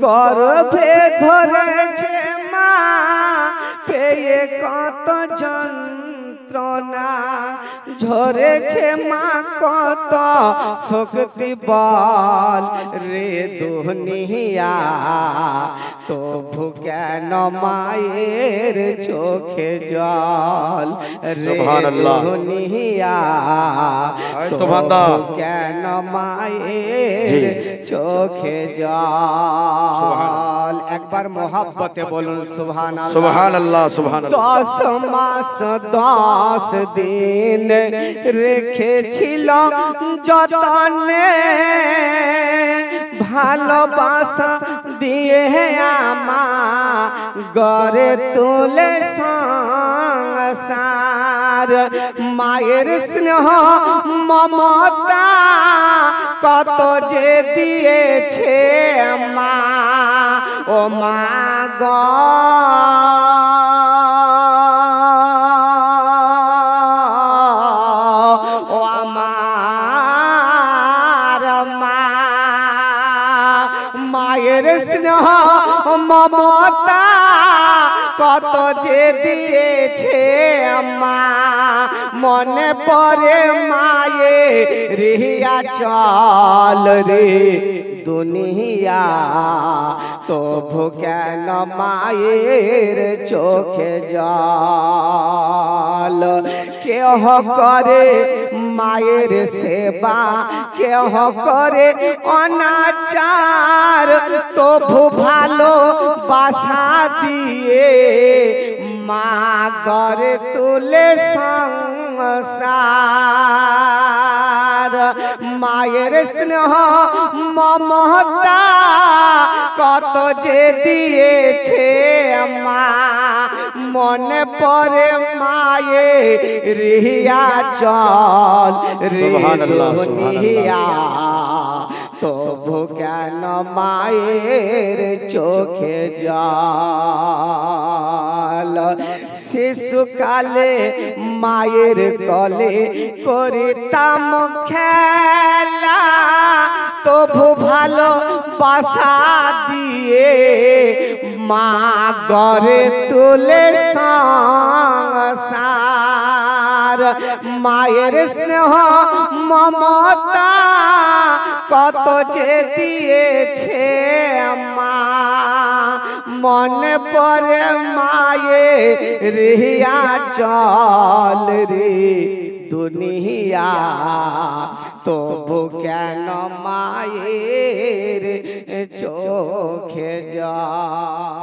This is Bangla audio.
গর্ভে ধরেছে মা পেয়ে কত যন্ত্রণা ঝরেছে মা কত শক্তি বল রে দুনিয়া তবু কেন মায়ের চোখে জল রে দুনিয়া তবু কেন মায়ের চোখে জল একবার মোহাব্বতে বলুন সুবহানাল্লাহ সুবহানাল্লাহ সুবহানাল্লাহ 10 মাস 10 দিন রেখেছিল যতনে ভালোবাসা দিয়ে আমা গড়ে তুলে সংসার মায়ের স্নেহ মমতা কত যে দিয়েছে মা ও মা গো ও আমার মা মায়ের স্নেহ মমতা কত যে দিয়েছে মা মনে পড়ে মায়ে রিয়া চল রে দুনিয়া তবু কেন মায়ের চোখে জল কেহ করে মায়ের সেবা কেহ করে অনাচার তবু ভালো বাসা দিয়ে মা গড়ে তুলে সংসার মায়ের স্নেহ মমতা কত যে দিয়েছে মা মনে পড়ে মায়ে রিয়া চল রে দুনিয়া তবু কেন মায়ের চোখে জল শিশুকালে মায়ের কোলে করিতাম খেলা তবু ভালো বাসা দিয়ে মা গড়ে তুলে সংসার মায়ের স্নেহ মমতা কত যে দিয়েছে মা মনে পড়ে মায়ে রিয়া চল রে দুনিয়া তবু কেন মায়ের চোখে জল